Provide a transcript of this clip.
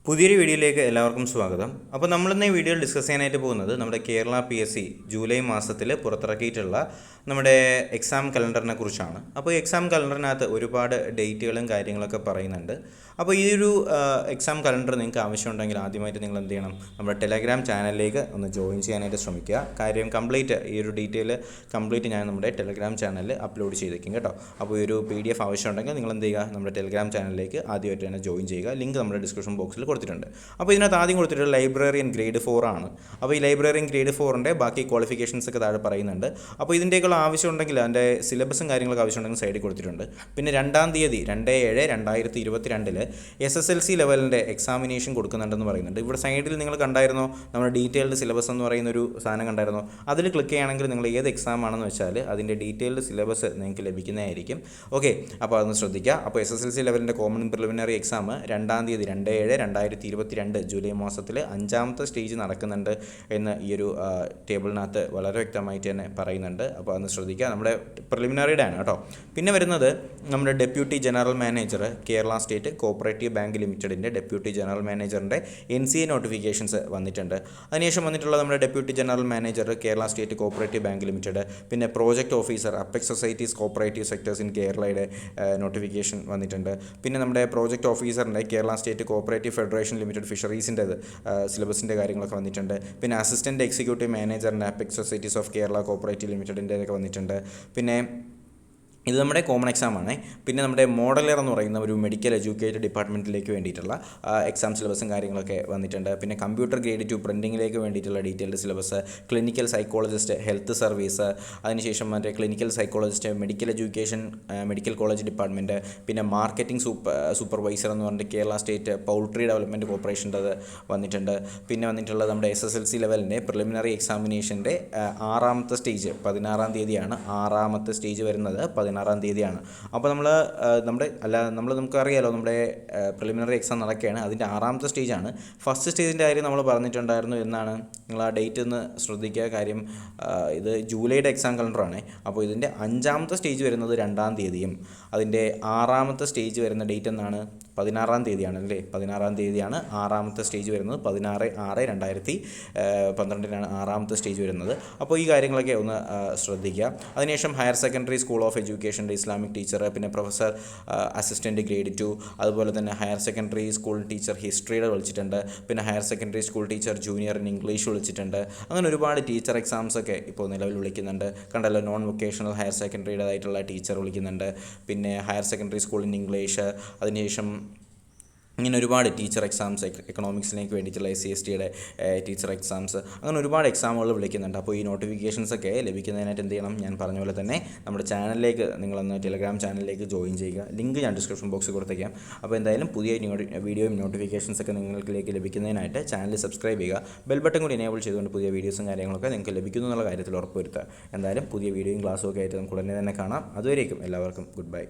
പുതിയൊരു വീഡിയോയിലേക്ക് എല്ലാവർക്കും സ്വാഗതം. അപ്പോൾ നമ്മളിന്ന് ഈ വീഡിയോയിൽ ഡിസ്കസ് ചെയ്യാനായിട്ട് പോകുന്നത് നമ്മുടെ കേരള PSC ജൂലൈ മാസത്തിൽ പുറത്തിറക്കിയിട്ടുള്ള നമ്മുടെ എക്സാം കലണ്ടറിനെ കുറിച്ചാണ്. അപ്പോൾ എക്സാം കലണ്ടറിനകത്ത് ഒരുപാട് ഡേറ്റുകളും കാര്യങ്ങളൊക്കെ പറയുന്നുണ്ട്. അപ്പോൾ ഈ ഒരു എക്സാം കലണ്ടർ നിങ്ങൾക്ക് ആവശ്യമുണ്ടെങ്കിൽ ആദ്യമായിട്ട് നിങ്ങൾ എന്ത് ചെയ്യണം, നമ്മുടെ ടെലഗ്രാം ചാനലിലേക്ക് ഒന്ന് ജോയിൻ ചെയ്യാനായിട്ട് ശ്രമിക്കുക. കാര്യം കംപ്ലീറ്റ് ഈ ഒരു ഡീറ്റെയിൽ കംപ്ലീറ്റ് ഞാൻ നമ്മുടെ ടെലഗ്രാം ചാനലിൽ അപ്ലോഡ് ചെയ്തേക്കും കേട്ടോ. അപ്പോൾ ഈ ഒരു PDF ആവശ്യമുണ്ടെങ്കിൽ നിങ്ങൾ എന്ത് ചെയ്യുക, നമ്മുടെ ടെലഗ്രാം ചാനലിലേക്ക് ആദ്യമായിട്ട് തന്നെ ജോയിൻ ചെയ്യുക. ലിങ്ക് നമ്മുടെ ഡിസ്ക്രിപ്ഷൻ ബോക്സിൽ കൊടുത്തിട്ടുണ്ട്. അപ്പോൾ ഇതിനകത്ത് ആദ്യം കൊടുത്തിട്ടുള്ള ലൈബ്രറിയൻ ഗ്രേഡ് 4 ആണ്. അപ്പോൾ ഈ ലൈബ്രറിയൻ ഗ്രേഡ് 4ൻ്റെ ബാക്കി ക്വാളിഫിക്കേഷൻസ് ഒക്കെ താഴെ പറയുന്നുണ്ട്. അപ്പോൾ ഇതിൻ്റെയൊക്കെയുള്ള ആവശ്യമുണ്ടെങ്കിൽ അതിൻ്റെ സിലബസും കാര്യങ്ങളൊക്കെ ആവശ്യമുണ്ടെങ്കിൽ സൈഡിൽ കൊടുത്തിട്ടുണ്ട്. പിന്നെ 2-ാം തീയതി 2/7/2022 SSLC ലെവലിൻ്റെ എക്സാമിനേഷൻ കൊടുക്കുന്നുണ്ടെന്ന് പറയുന്നുണ്ട്. ഇവിടെ സൈഡിൽ നിങ്ങൾ കണ്ടായിരുന്നോ, നമ്മുടെ ഡീറ്റെയിൽഡ് സിലബസ് എന്ന് പറയുന്നൊരു സാധനം കണ്ടായിരുന്നോ? അതിൽ ക്ലിക്ക് ചെയ്യുകയാണെങ്കിൽ നിങ്ങൾ ഏത് എക്സാം ആണെന്ന് വെച്ചാൽ അതിൻ്റെ ഡീറ്റെയിൽഡ് സിലബസ് നിങ്ങൾക്ക് ലഭിക്കുന്നതായിരിക്കും. ഓക്കെ, അപ്പോൾ അതൊന്ന് ശ്രദ്ധിക്കുക. അപ്പോൾ SSLC ലെവലിൻ്റെ കോമൺ പ്രിലിമിനറി എക്സാം 2-ാം തീയതി 2/7/2022 ജൂലൈ മാസത്തിൽ 5-ാമത്തെ സ്റ്റേജ് നടക്കുന്നുണ്ട് എന്ന് ഈ ഒരു ടേബിളിനകത്ത് വളരെ വ്യക്തമായിട്ട് തന്നെ പറയുന്നുണ്ട്. അപ്പോൾ അതൊന്ന് ശ്രദ്ധിക്കുക. നമ്മുടെ പ്രിലിമിനറിയുടെ ആണ് കേട്ടോ. പിന്നെ വരുന്നത് നമ്മുടെ deputy general manager Kerala state cooperative bank ലിമിറ്റഡിൻ്റെ ഡെപ്യൂട്ടി ജനറൽ മാനേജറിൻ്റെ NCA നോട്ടിഫിക്കേഷൻസ് വന്നിട്ടുണ്ട്. അതിനുശേഷം വന്നിട്ടുള്ള നമ്മുടെ deputy general manager Kerala state cooperative bank limited, പിന്നെ project officer apex societies cooperative sectors in കേരളയുടെ നോട്ടിഫിക്കേഷൻ വന്നിട്ടുണ്ട്. പിന്നെ നമ്മുടെ പ്രോജക്റ്റ് ഓഫീസറിൻ്റെ Kerala state cooperative federation limited ഫിഷറീസിൻ്റെ സിലബസിൻ്റെ കാര്യങ്ങളൊക്കെ വന്നിട്ടുണ്ട്. പിന്നെ അസിസ്റ്റൻറ്റ് എക്സിക്യൂട്ടീവ് മാനേജറിൻ്റെ apex societies of Kerala cooperative ലിമിറ്റഡിൻ്റെ ഒക്കെ വന്നിട്ടുണ്ട്. പിന്നെ ഇത് നമ്മുടെ കോമൺ എക്സാം ആണ്. പിന്നെ നമ്മുടെ മോഡലർ എന്ന് പറയുന്ന ഒരു മെഡിക്കൽ എഡ്യൂക്കേറ്റഡ് ഡിപ്പാർട്ട്മെൻറ്റിലേക്ക് വേണ്ടിയിട്ടുള്ള എക്സാം സിലബസും കാര്യങ്ങളൊക്കെ വന്നിട്ടുണ്ട്. പിന്നെ കമ്പ്യൂട്ടർ ഗ്രേഡ് 2 പ്രിൻറ്റിങ്ങിലേക്ക് വേണ്ടിയിട്ടുള്ള detailed syllabus, clinical psychologist health service, അതിനുശേഷം മറ്റേ clinical psychologist medical education medical college department, പിന്നെ മാർക്കറ്റിംഗ് സൂപ്പർവൈസർ എന്ന് പറഞ്ഞിട്ട് കേരള സ്റ്റേറ്റ് പൗൾട്രി ഡെവലപ്മെൻറ്റ് കോർപ്പറേഷൻ്റെ വന്നിട്ടുണ്ട്. പിന്നെ വന്നിട്ടുള്ളത് നമ്മുടെ SSLC ലെവലിൻ്റെ പ്രിലിമിനറി എക്സാമിനേഷൻ്റെ 6-ാമത്തെ സ്റ്റേജ് 16-ാം തീയതിയാണ്. 6-ാമത്തെ സ്റ്റേജ് വരുന്നത് 16-ാം തീയതിയാണ്. അപ്പോൾ നമുക്കറിയാലോ നമ്മുടെ പ്രിലിമിനറി എക്സാം നടക്കുകയാണ്. അതിൻ്റെ 6-ാമത്തെ സ്റ്റേജാണ്. ഫസ്റ്റ് സ്റ്റേജിൻ്റെ കാര്യം നമ്മൾ പറഞ്ഞിട്ടുണ്ടായിരുന്നു എന്നാണ്. നിങ്ങൾ ആ ഡേറ്റ് ഒന്ന് ശ്രദ്ധിക്കുക. കാര്യം ഇത് ജൂലൈയുടെ എക്സാം കലണ്ടറാണ്. അപ്പോൾ ഇതിൻ്റെ 5-ാമത്തെ സ്റ്റേജ് വരുന്നത് 2-ാം തീയതിയും അതിൻ്റെ 6-ാമത്തെ സ്റ്റേജ് വരുന്ന ഡേറ്റ് എന്നാണ് 16-ാം തീയതിയാണ് അല്ലേ. 16-ാം തീയതിയാണ് 6-ാമത്തെ സ്റ്റേജ് വരുന്നത്. 16/6/2012 6-ാമത്തെ സ്റ്റേജ് വരുന്നത്. അപ്പോൾ ഈ കാര്യങ്ങളൊക്കെ ഒന്ന് ശ്രദ്ധിക്കുക. അതിനുശേഷം ഹയർ സെക്കൻഡറി സ്കൂൾ ഓഫ് എഡ്യൂക്കേഷൻ്റെ ഇസ്ലാമിക് ടീച്ചർ, പിന്നെ പ്രൊഫസർ അസിസ്റ്റൻറ്റ് ഗ്രേഡ് 2, അതുപോലെ തന്നെ ഹയർ സെക്കൻഡറി സ്കൂൾ ടീച്ചർ ഹിസ്റ്ററിയുടെ വിളിച്ചിട്ടുണ്ട്. പിന്നെ higher secondary school teacher junior in English വിളിച്ചിട്ടുണ്ട്. അങ്ങനെ ഒരുപാട് ടീച്ചർ എക്സാംസൊക്കെ ഇപ്പോൾ നിലവിൽ വിളിക്കുന്നുണ്ട്. കണ്ടല്ലോ, നോൺ വൊക്കേഷണൽ ഹയർ സെക്കൻഡറിയുടേതായിട്ടുള്ള ടീച്ചർ വിളിക്കുന്നുണ്ട്. പിന്നെ higher secondary school in English, അതിനുശേഷം ഇങ്ങനെ ഒരുപാട് ടീച്ചർ എക്സാംസ്, എക്കണോമിക്സിലേക്ക് വേണ്ടിയിട്ടുള്ള SC/STയുടെ ടീച്ചർ എക്സാംസ്, അങ്ങനെ ഒരുപാട് എക്സാമുകൾ വിളിക്കുന്നുണ്ട്. അപ്പോൾ ഈ നോട്ടിഫിക്കേഷൻസൊക്കെ ലഭിക്കുന്നതിനായിട്ട് എന്ത് ചെയ്യണം, ഞാൻ പറഞ്ഞ പോലെ തന്നെ നമ്മുടെ ചാനലിലേക്ക് നിങ്ങളൊന്ന് ടെലഗ്രാം ചാനലിലേക്ക് ജോയിൻ ചെയ്യുക. ലിങ്ക് ഞാൻ ഡിസ്ക്രിപ്ഷൻ ബോക്സിൽ കൊടുത്തേക്കാം. അപ്പോൾ എന്തായാലും പുതിയ വീഡിയോയും നോട്ടിഫിക്കേഷൻസൊക്കെ നിങ്ങളിലേക്ക് ലഭിക്കുന്നതിനായിട്ട് ചാനൽ സബ്സ്ക്രൈബ് ചെയ്യുക. ബെൽ ബട്ടൺ കൂടി എനേബിൾ ചെയ്തുകൊണ്ട് പുതിയ വീഡിയോസും കാര്യങ്ങളൊക്കെ നിങ്ങൾക്ക് ലഭിക്കുന്നു എന്നുള്ള കാര്യത്തിൽ ഉറപ്പുവരുത്തുക. എന്തായാലും പുതിയ വീഡിയോയും ക്ലാസ്സും ഒക്കെ ആയിട്ട് നമുക്ക് ഉടനെ തന്നെ കാണാം. അതുവരേക്കും എല്ലാവർക്കും ഗുഡ് ബൈ.